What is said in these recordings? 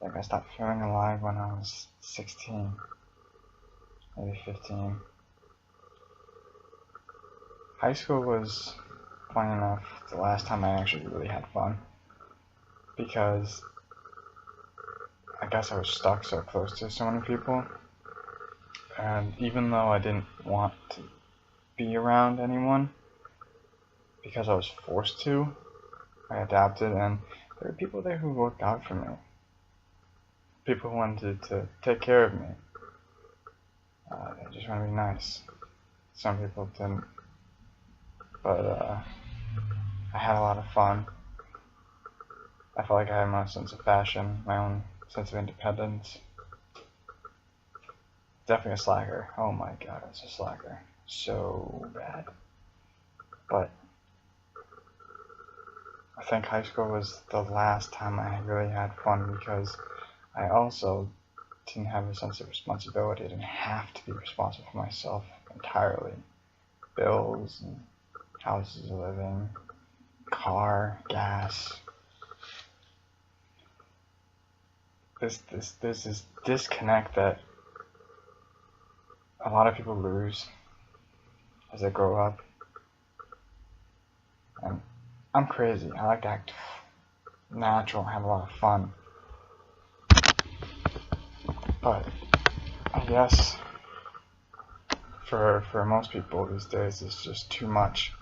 Like, I stopped feeling alive when I was 16, maybe 15. High school was, funny enough, the last time I actually really had fun, because I guess I was stuck so close to so many people, and even though I didn't want to be around anyone, because I was forced to, I adapted, and there were people there who looked out for me. People who wanted to take care of me. They just want to be nice. Some people didn't. But I had a lot of fun. I felt like I had my own sense of fashion, my own sense of independence. Definitely a slacker. Oh my god, I was a slacker. So bad. But I think high school was the last time I really had fun, because I also didn't have a sense of responsibility. I didn't have to be responsible for myself entirely. Bills, and houses of living, car, gas. There's this disconnect that a lot of people lose as they grow up. And I'm crazy. I like to act natural, have a lot of fun. But I guess for most people these days, it's just too much.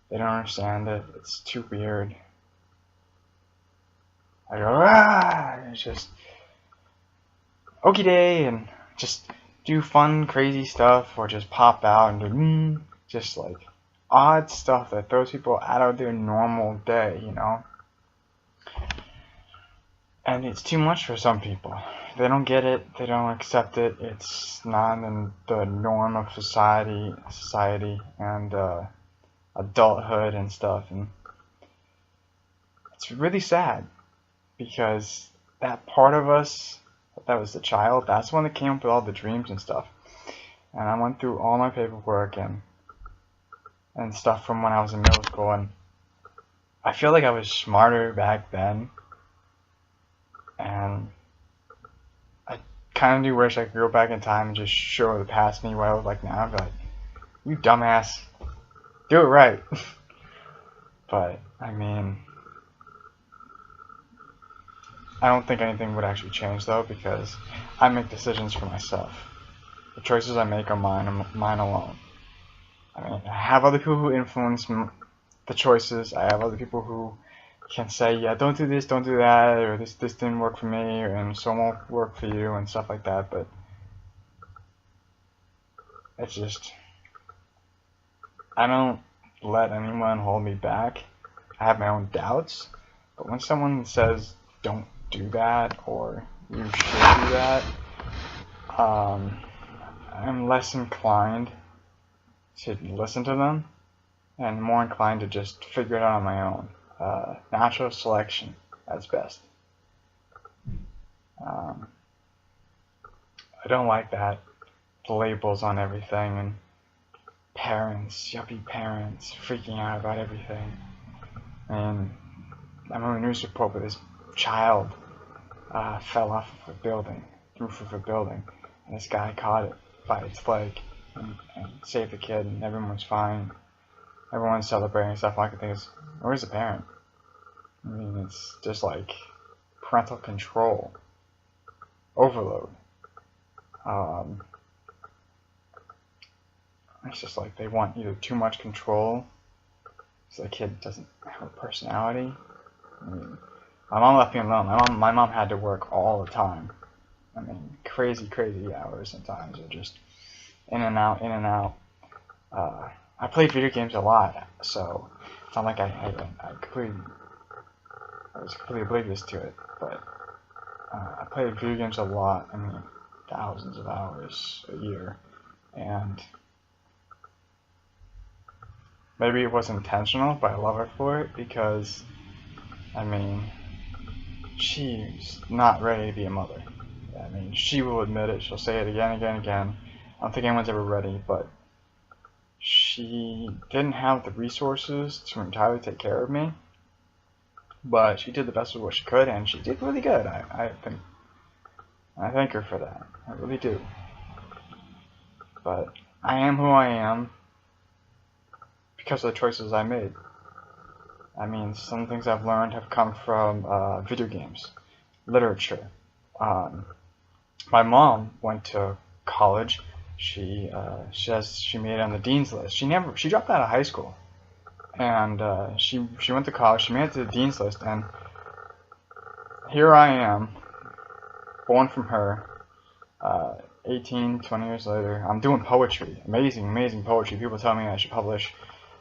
They don't understand it. It's too weird. I go, it's just okie day, and just do fun, crazy stuff, or just pop out and do just like odd stuff that throws people out of their normal day, you know? And it's too much for some people. They don't get it, they don't accept it, it's not in the norm of society and adulthood and stuff, and it's really sad, because that part of us that was the child, that's one that came up with all the dreams and stuff. And I went through all my paperwork and stuff from when I was in middle school, and I feel like I was smarter back then, and I kind of do wish I could go back in time and just show the past me what I look like now. I'd be like, you dumbass, do it right. But I mean, I don't think anything would actually change though, because I make decisions for myself. The choices I make are mine alone. I mean, I have other people who influence the choices. I have other people who can say, yeah, don't do this, don't do that, or this didn't work for me, and so it won't work for you, and stuff like that. But it's just, I don't let anyone hold me back. I have my own doubts, but when someone says don't do that, or you should do that, I'm less inclined to listen to them, and more inclined to just figure it out on my own. Natural selection at its best. I don't like that, the labels on everything, and parents, yuppie parents, freaking out about everything. And I remember a news report where this child fell off of a building, roof of a building, and this guy caught it by its leg and saved the kid, and everyone was fine. Everyone's celebrating and stuff. All I can think is, where's the parent? I mean, it's just like parental control overload. It's just like they want either too much control, so the kid doesn't have a personality. I mean, my mom left me alone. My mom had to work all the time. I mean, crazy hours sometimes, or just in and out, in and out. I played video games a lot, so it's not like I was completely oblivious to it. But I played video games a lot. I mean, thousands of hours a year, and maybe it wasn't intentional, but I love her for it, because I mean, she's not ready to be a mother. I mean, she will admit it. She'll say it again and again and again. I don't think anyone's ever ready, but she didn't have the resources to entirely take care of me. but she did the best of what she could, and she did really good. I thank her for that. I really do. But I am who I am because of the choices I made. I mean, some things I've learned have come from video games, literature. My mom went to college. She made it on the dean's list. She dropped out of high school, and she went to college. She made it to the dean's list, and here I am, born from her. 18, 20 years later, I'm doing poetry. Amazing poetry. People tell me I should publish.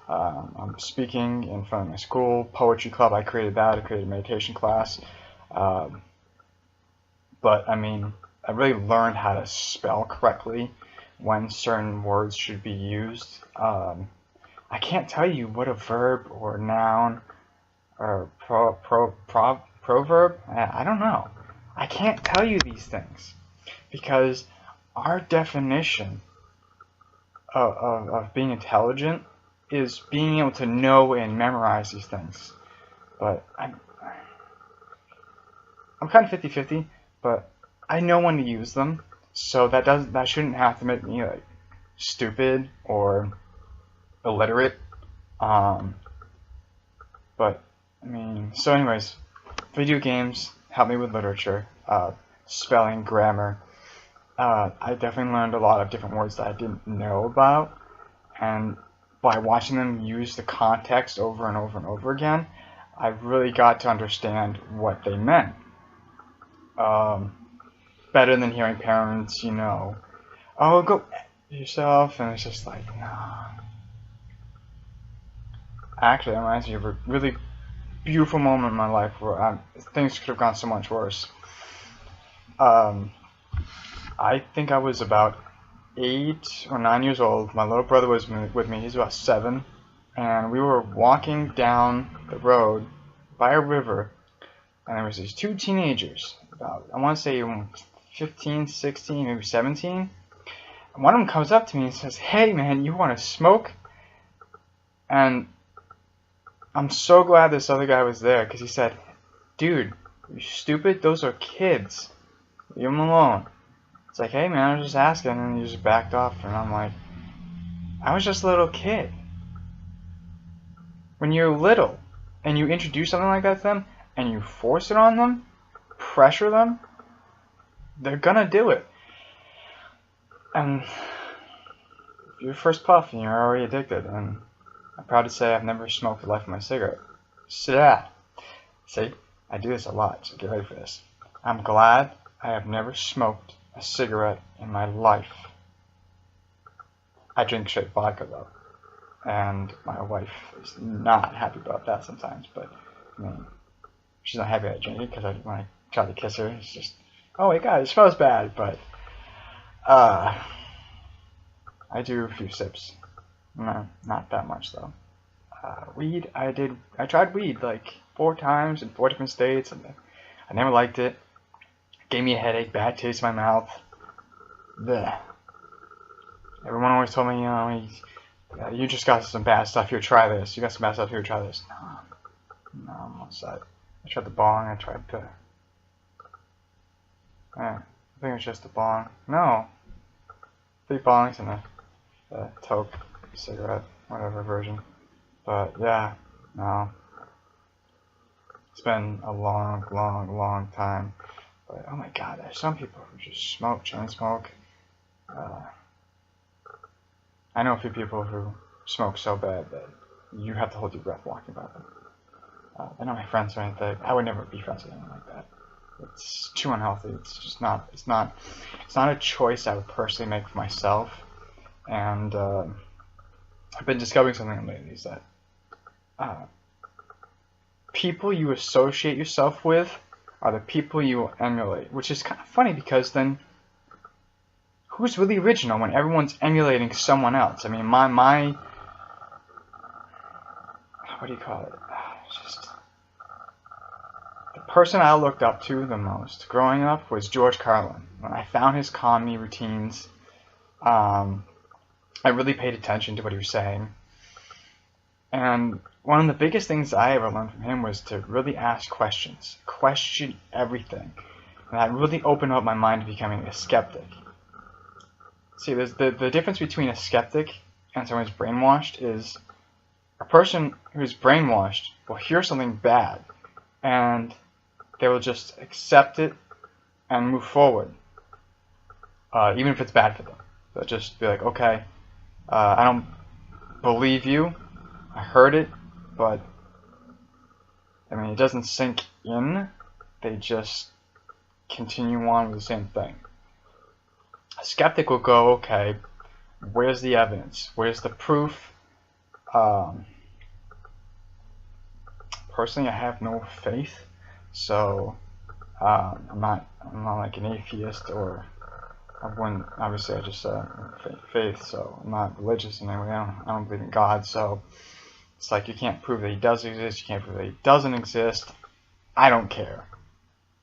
I'm speaking in front of my school poetry club. I created that. I created a meditation class. But I mean, I really learned how to spell correctly when certain words should be used. I can't tell you what a verb or noun or proverb. I don't know. I can't tell you these things because our definition of being intelligent is being able to know and memorize these things. But I'm kind of 50-50, but I know when to use them, so that shouldn't have to make me like stupid or illiterate. But I mean, so anyways, video games help me with literature, spelling, grammar. I definitely learned a lot of different words that I didn't know about, and by watching them use the context over and over and over again, I really got to understand what they meant. Better than hearing parents, oh, go yourself, and it's just like, nah. Actually, that reminds me of a really beautiful moment in my life where things could have gone so much worse. I think I was about 8 or 9 years old. My little brother was with me. He's about 7. And we were walking down the road by a river. And there was these 2 teenagers, about, I want to say 15, 16, maybe 17. And one of them comes up to me and says, "Hey man, you want to smoke?" And I'm so glad this other guy was there, because he said, "Dude, you stupid? Those are kids. Leave them alone." It's like, hey man, I was just asking, and he just backed off, and I'm like, I was just a little kid. When you're little, and you introduce something like that to them, and you force it on them, pressure them, they're gonna do it. And your first puff, and you're already addicted, and I'm proud to say I've never smoked the life of my cigarette. See, I do this a lot, so get ready for this. I'm glad I have never smoked a cigarette in my life. I drink straight vodka though, and my wife is not happy about that sometimes. But I mean, she's not happy I drink it because when I try to kiss her, it's just, oh my god, it smells bad. But I do a few sips. No, not that much though. Weed, I tried weed like 4 times in 4 different states, and I never liked it. Gave me a headache, bad taste in my mouth. Blech. Everyone always told me, you just got some bad stuff here, try this. You got some bad stuff here, try this. No, I'm all set. I tried the bong, I tried the... I think it was just the bong. No. 3 bongs and a toke cigarette, whatever version. But yeah, no. It's been a long time. But oh my god, there's some people who just smoke, chain smoke. I know a few people who smoke so bad that you have to hold your breath walking by them. They're not my friends or anything. I would never be friends with anyone like that. It's too unhealthy. It's just not. It's not a choice I would personally make for myself. And I've been discovering something lately is that people you associate yourself with are the people you emulate, which is kind of funny because then who's really original when everyone's emulating someone else? I mean, my what do you call it? Just the person I looked up to the most growing up was George Carlin. When I found his comedy routines, I really paid attention to what he was saying. And one of the biggest things I ever learned from him was to really ask questions, question everything. And that really opened up my mind to becoming a skeptic. See, there's the difference between a skeptic and someone who's brainwashed is a person who's brainwashed will hear something bad and they will just accept it and move forward, even if it's bad for them. They'll just be like, okay, I don't believe you, I heard it, but I mean, it doesn't sink in. They just continue on with the same thing. A skeptic will go, okay, where's the evidence? Where's the proof? Personally, I have no faith, so I'm not like an atheist, or I wouldn't. Obviously, I just said faith, so I'm not religious in any way. I don't believe in God, so it's like you can't prove that he does exist. You can't prove that he doesn't exist. I don't care.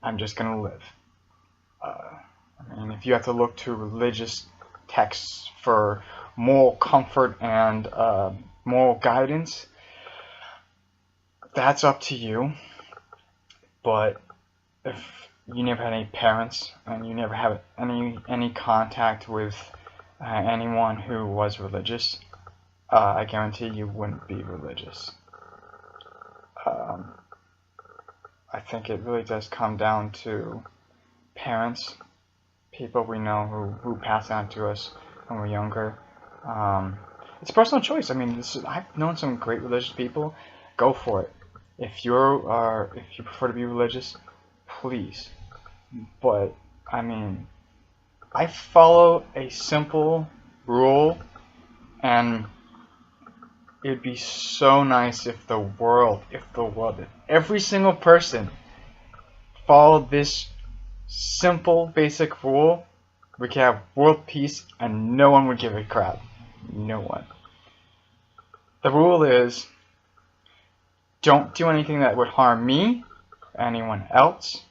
I'm just gonna live. I mean, if you have to look to religious texts for moral comfort and moral guidance, that's up to you. But if you never had any parents and you never have any contact with anyone who was religious, I guarantee you wouldn't be religious. I think it really does come down to parents, people we know who pass on to us when we're younger. It's a personal choice. I mean, I've known some great religious people. Go for it. If you prefer to be religious, please. But I mean, I follow a simple rule, and it'd be so nice if if every single person followed this simple, basic rule, we could have world peace and no one would give a crap. No one. The rule is, don't do anything that would harm me or anyone else,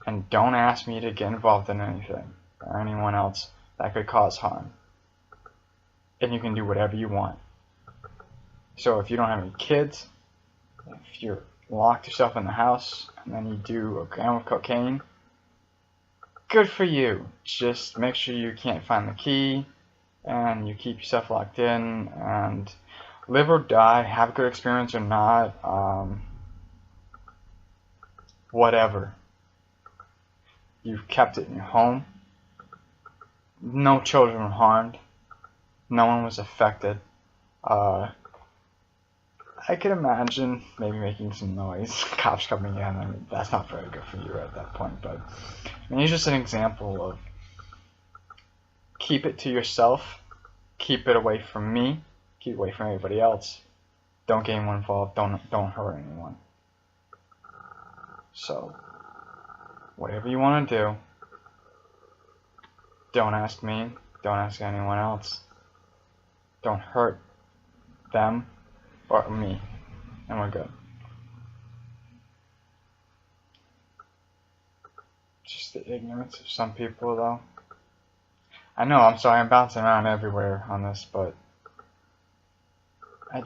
and don't ask me to get involved in anything or anyone else that could cause harm. And you can do whatever you want. So if you don't have any kids, if you're locked yourself in the house and then you do a gram of cocaine, good for you. Just make sure you can't find the key and you keep yourself locked in, and live or die, have a good experience or not, whatever. You've kept it in your home. No children were harmed. No one was affected. I could imagine maybe making some noise, cops coming in. I mean, that's not very good for you at that point, but I mean, it's just an example of keep it to yourself, keep it away from me, keep it away from everybody else. Don't get anyone involved, don't hurt anyone. So, whatever you want to do, don't ask me, don't ask anyone else. Don't hurt them or me, and we're good. Just the ignorance of some people, though. I know, I'm sorry, I'm bouncing around everywhere on this, but I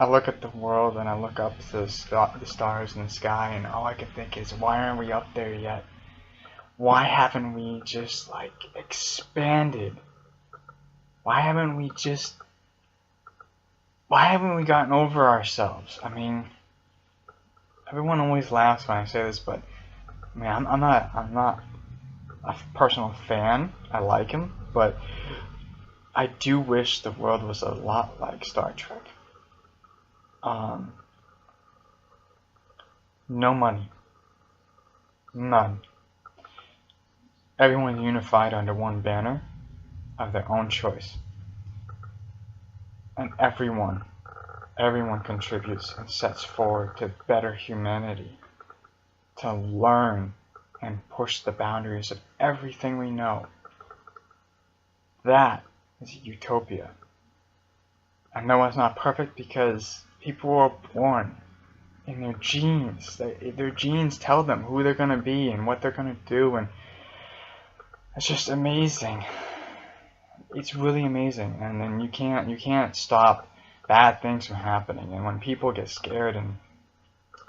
look at the world and I look up to the stars in the sky, and all I can think is, why aren't we up there yet? Why haven't we just, like, expanded? Why haven't we gotten over ourselves? I mean, everyone always laughs when I say this, but I mean, I'm not a personal fan. I like him, but I do wish the world was a lot like Star Trek. No money. None. Everyone unified under one banner of their own choice. And everyone contributes and sets forward to better humanity, to learn and push the boundaries of everything we know. That is a utopia. I know it's not perfect because people are born in their genes. Their genes tell them who they're going to be and what they're going to do, and it's just amazing. It's really amazing, and then you can't stop bad things from happening. And when people get scared and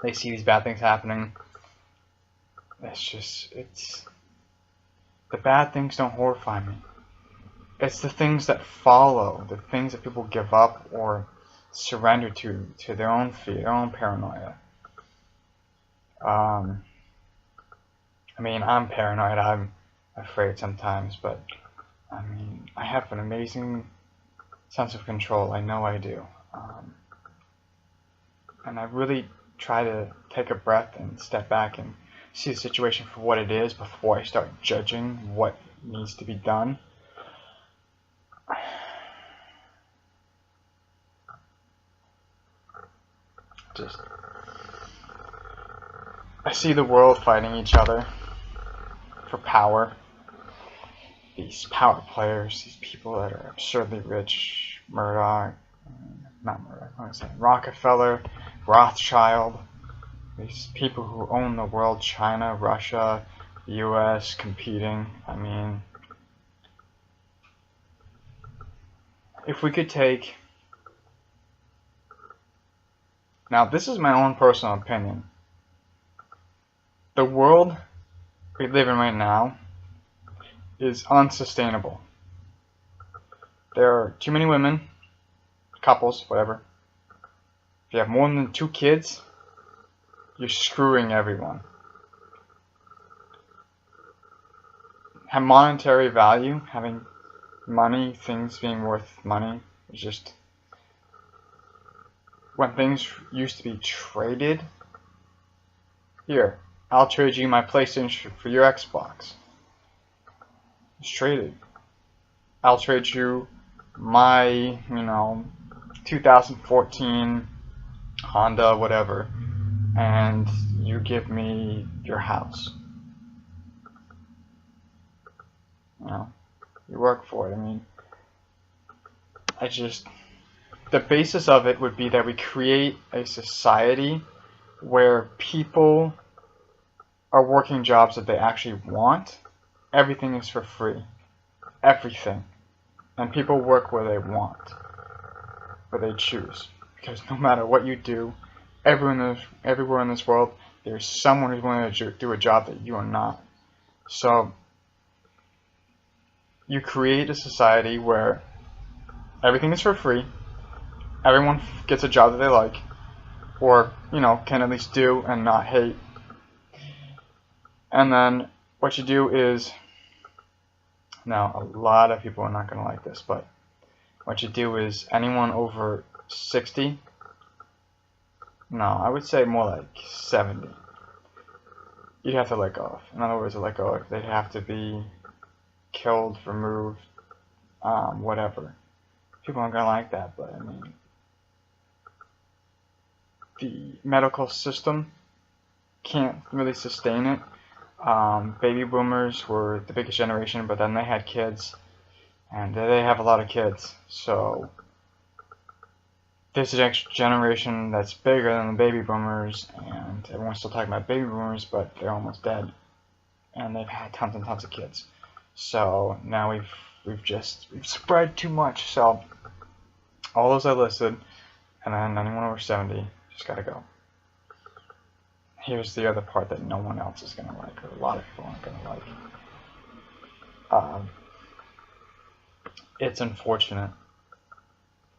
they see these bad things happening, it's the bad things don't horrify me. It's the things that follow, the things that people give up or surrender to their own fear, their own paranoia. I mean, I'm paranoid. I'm afraid sometimes, but I mean, I have an amazing sense of control. I know I do. And I really try to take a breath and step back and see the situation for what it is before I start judging what needs to be done. I see the world fighting each other for power. These power players, these people that are absurdly rich, Murdoch, not Murdoch, what am I saying, Rockefeller, Rothschild, these people who own the world, China, Russia, the US, competing. I mean, if we could take, now this is my own personal opinion, the world we live in right now is unsustainable. There are too many women, couples, whatever. If you have more than 2 kids, you're screwing everyone. Have monetary value, having money, things being worth money, is just, when things used to be traded, here, I'll trade you my PlayStation for your Xbox. It's traded. I'll trade you my, 2014 Honda, whatever, and you give me your house. You work for it. I mean, the basis of it would be that we create a society where people are working jobs that they actually want. Everything is for free. Everything. And people work where they want, where they choose. Because no matter what you do, everywhere in this world, there's someone who's willing to do a job that you are not. So, you create a society where everything is for free, everyone gets a job that they like, or, can at least do and not hate. And then what you do is, now a lot of people are not going to like this, but what you do is anyone over 60, no, I would say more like 70, you'd have to let go of. In other words, to let go of, they'd have to be killed, removed, whatever. People aren't going to like that, but I mean, the medical system can't really sustain it. Baby boomers were the biggest generation, but then they had kids, and they have a lot of kids, so there's the next generation that's bigger than the baby boomers, and everyone's still talking about baby boomers, but they're almost dead, and they've had tons and tons of kids. So now we've spread too much. So all those I listed, and then anyone over 70 just gotta go. Here's the other part that no one else is gonna like, or a lot of people aren't gonna like. It's unfortunate.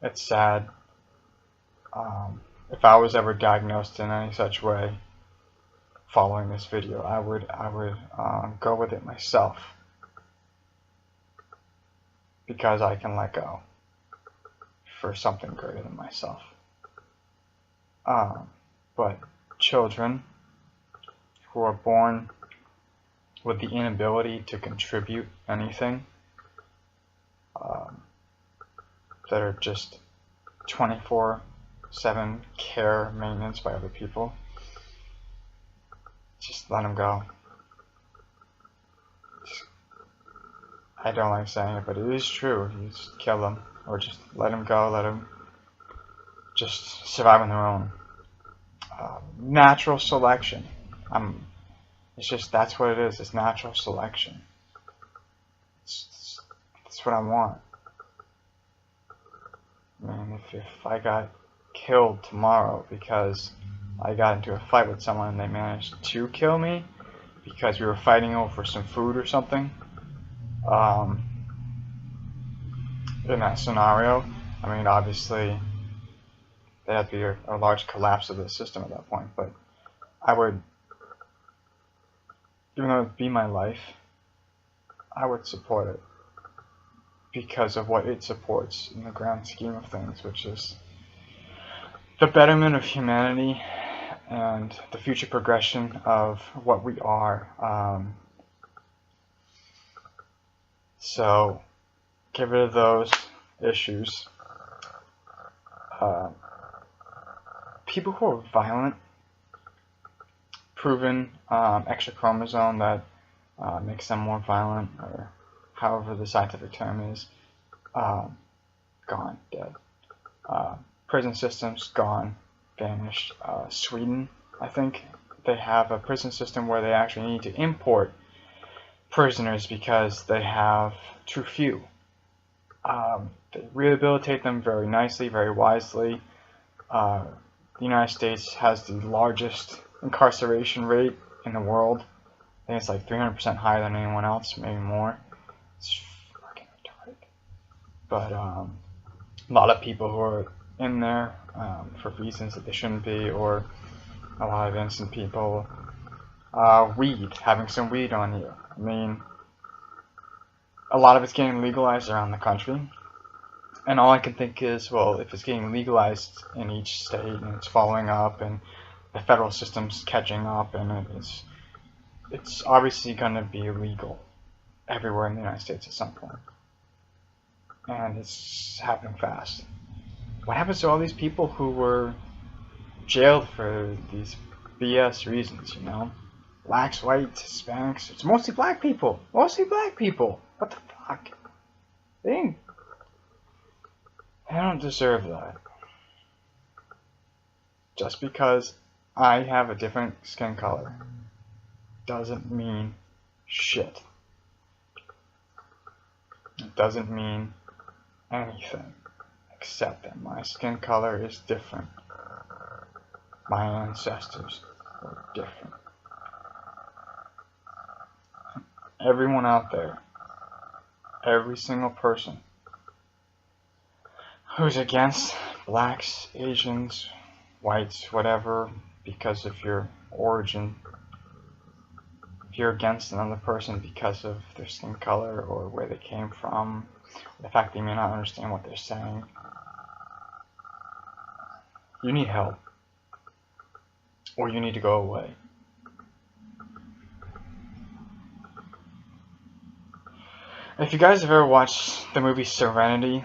It's sad. If I was ever diagnosed in any such way following this video, I would go with it myself, because I can let go for something greater than myself. But children who are born with the inability to contribute anything, that are just 24/7 care, maintenance by other people, just let them go. I don't like saying it, but it is true. You just kill them, or just let them go, let them just survive on their own. Natural selection. It's just, that's what it is. It's natural selection. It's That's what I want. I mean, if I got killed tomorrow because I got into a fight with someone and they managed to kill me because we were fighting over some food or something, in that scenario, I mean, obviously, there'd have to be a large collapse of the system at that point, but I would, even though it'd be my life, I would support it because of what it supports in the grand scheme of things, which is the betterment of humanity and the future progression of what we are. So get rid of those issues. People who are violent, proven extra chromosome that makes them more violent, or however the scientific term is, gone, dead. Prison systems, gone, vanished. Sweden, I think, they have a prison system where they actually need to import prisoners because they have too few. They rehabilitate them very nicely, very wisely. The United States has the largest incarceration rate in the world. I think it's like 300% higher than anyone else, maybe more. It's fucking retarded. But a lot of people who are in there for reasons that they shouldn't be, or a lot of innocent people. Weed, having some weed on you. I mean, a lot of it's getting legalized around the country. And all I can think is, well, if it's getting legalized in each state and it's following up and the federal system's catching up, and it's obviously going to be illegal everywhere in the United States at some point. And it's happening fast. What happens to all these people who were jailed for these BS reasons, you know? Blacks, whites, Hispanics. It's mostly black people. Mostly black people. What the fuck? They don't deserve that. Just because I have a different skin color doesn't mean shit. It doesn't mean anything except that my skin color is different. My ancestors were different. Everyone out there, every single person who's against blacks, Asians, whites, whatever, because of your origin, if you're against another person because of their skin color or where they came from, the fact that you may not understand what they're saying, you need help, or you need to go away. If you guys have ever watched the movie Serenity,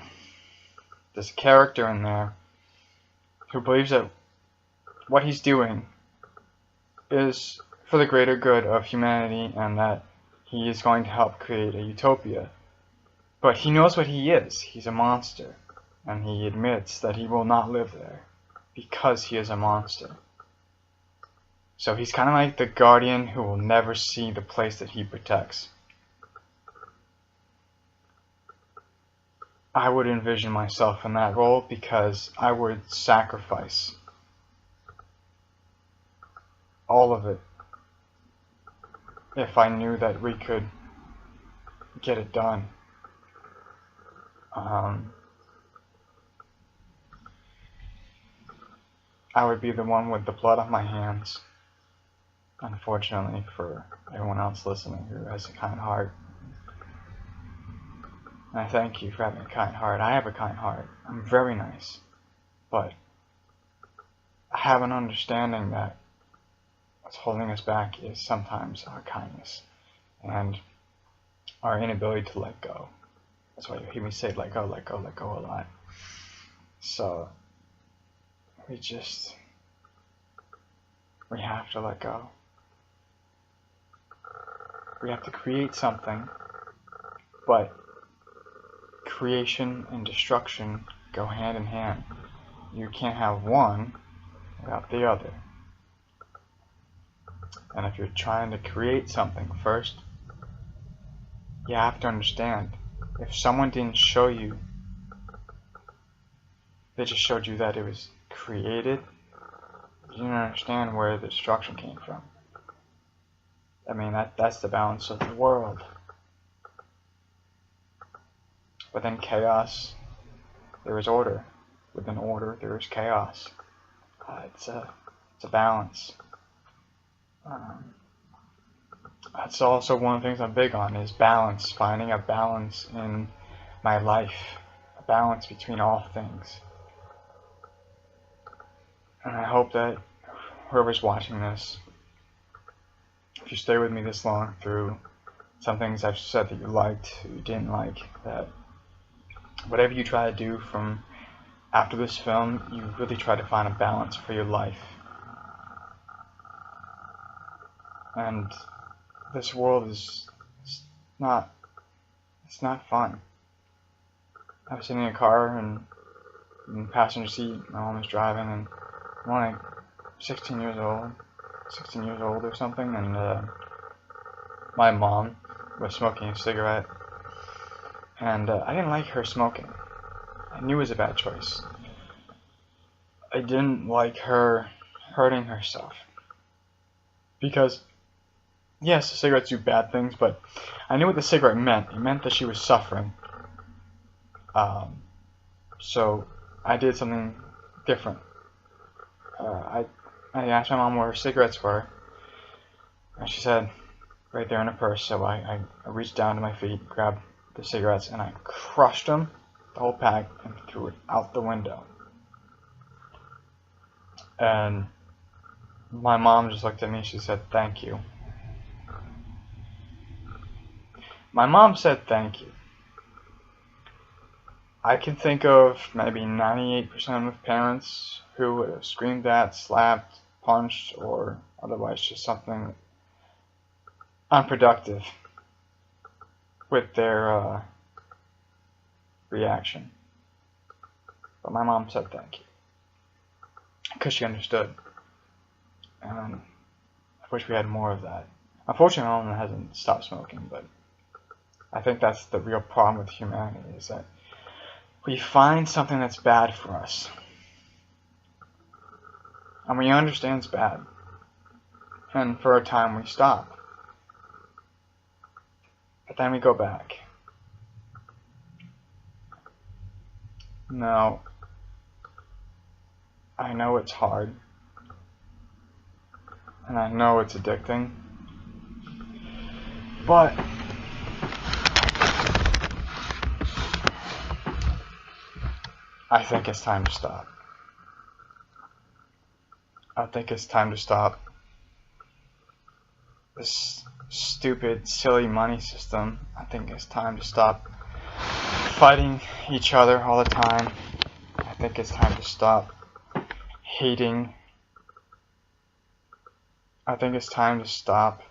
there's a character in there who believes that what he's doing is for the greater good of humanity and that he is going to help create a utopia. But he knows what he is. He's a monster. And he admits that he will not live there because he is a monster. So he's kind of like the guardian who will never see the place that he protects. I would envision myself in that role because I would sacrifice all of it if I knew that we could get it done. I would be the one with the blood on my hands, unfortunately for everyone else listening who has a kind heart. And I thank you for having a kind heart. I have a kind heart. I'm very nice. But I have an understanding that what's holding us back is sometimes our kindness and our inability to let go. That's why you hear me say let go, let go, let go a lot. So we have to let go. We have to create something, but creation and destruction go hand in hand. You can't have one without the other. And if you're trying to create something first, you have to understand If someone didn't show you, they just showed you that it was created, you didn't understand where the destruction came from. I mean, that's the balance of the world. Within chaos, there is order. Within order, there is chaos. It's a balance. That's also one of the things I'm big on, is balance. Finding a balance in my life. A balance between all things. And I hope that whoever's watching this, if you stay with me this long through some things I've said that you liked, you didn't like, that whatever you try to do from after this film, you really try to find a balance for your life. And this world is not fun. I was sitting in a car and in the passenger seat, my mom was driving, and I'm only 16 years old or something, and my mom was smoking a cigarette, and I didn't like her smoking. I knew it was a bad choice. I didn't like her hurting herself, because yes, cigarettes do bad things, but I knew what the cigarette meant. It meant that she was suffering. So I did something different. I asked my mom where her cigarettes were, and she said, right there in her purse. So I reached down to my feet, grabbed the cigarettes, and I crushed them, the whole pack, and threw it out the window. And my mom just looked at me, she said, "Thank you." My mom said thank you. I can think of maybe 98% of parents who would have screamed at, slapped, punched, or otherwise just something unproductive with their reaction. But my mom said thank you, because she understood. And I wish we had more of that. Unfortunately, my mom hasn't stopped smoking, but I think that's the real problem with humanity, is that we find something that's bad for us, and we understand it's bad, and for a time we stop, but then we go back. Now, I know it's hard, and I know it's addicting, but I think it's time to stop. I think it's time to stop this stupid, silly money system. I think it's time to stop fighting each other all the time. I think it's time to stop hating. I think it's time to stop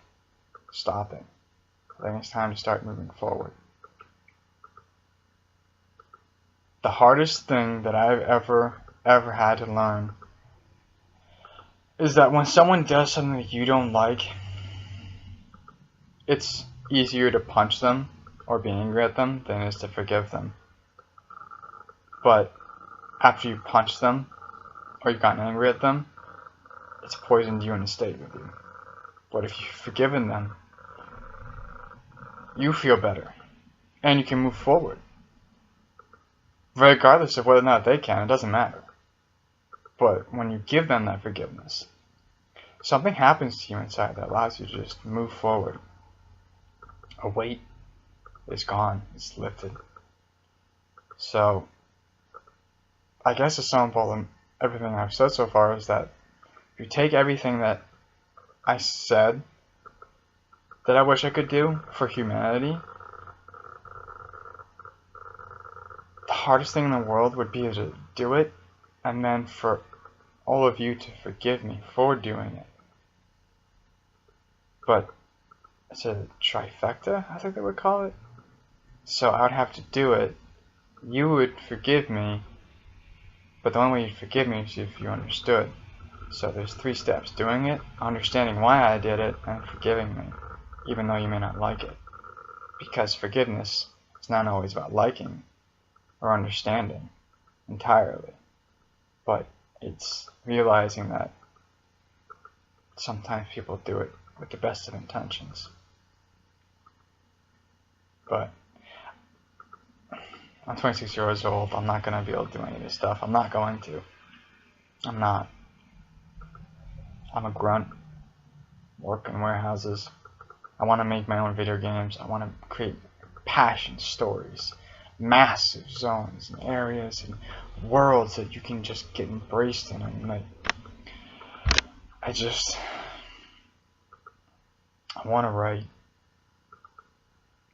stopping. I think it's time to start moving forward. The hardest thing that I've ever had to learn is that when someone does something that you don't like, it's easier to punch them or be angry at them than it is to forgive them. But after you punch them or you've gotten angry at them, it's poisoned you and it stayed with you. But if you've forgiven them, you feel better and you can move forward. Regardless of whether or not they can, it doesn't matter. But when you give them that forgiveness, something happens to you inside that allows you to just move forward. A weight is gone, it's lifted. So, I guess the sum of all everything I've said so far is that if you take everything that I said that I wish I could do for humanity, the hardest thing in the world would be to do it, and then for all of you to forgive me for doing it. But it's a trifecta, I think they would call it. So I would have to do it. You would forgive me, but the only way you'd forgive me is if you understood. So there's 3 steps: doing it, understanding why I did it, and forgiving me, even though you may not like it. Because forgiveness It's not always about liking or understanding entirely, but it's realizing that sometimes people do it with the best of intentions. But I'm 26 years old. I'm not going to be able to do any of this stuff. I'm not going to. I'm not. I'm a grunt. Work in warehouses. I want to make my own video games. I want to create passion stories. Massive zones and areas and worlds that you can just get embraced in. And like, I want to write.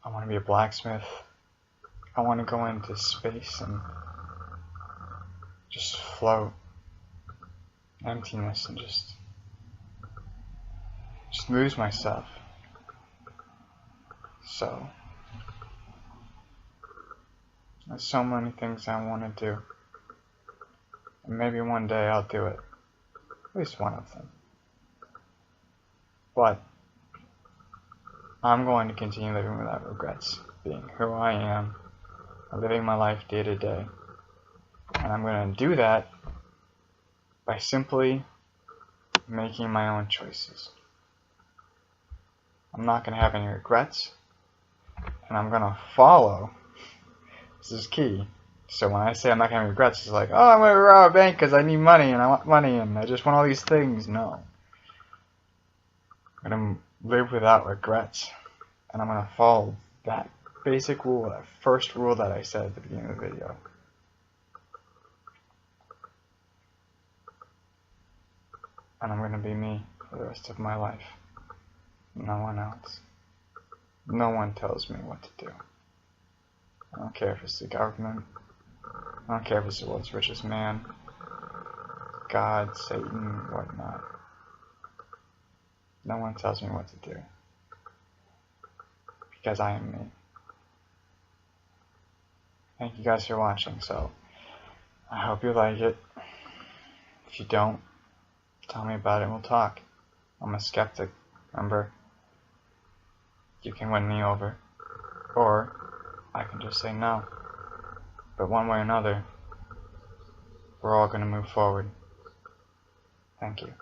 I want to be a blacksmith. I want to go into space and just float. Emptiness and just lose myself. So there's so many things I want to do. And maybe one day I'll do it. At least one of them. But I'm going to continue living without regrets, being who I am, living my life day to day. And I'm going to do that by simply making my own choices. I'm not going to have any regrets, and I'm going to follow. This is key. So when I say I'm not going to have regrets, it's like, oh, I'm going to rob a bank because I need money, and I want money, and I just want all these things. No. I'm going to live without regrets, and I'm going to follow that basic rule, that first rule that I said at the beginning of the video. And I'm going to be me for the rest of my life. No one else. No one tells me what to do. I don't care if it's the government. I don't care if it's the world's richest man, God, Satan, whatnot. No one tells me what to do. Because I am me. Thank you guys for watching, so I hope you like it. If you don't, tell me about it and we'll talk. I'm a skeptic, remember? You can win me over, or I can just say no. But one way or another, we're all going to move forward. Thank you.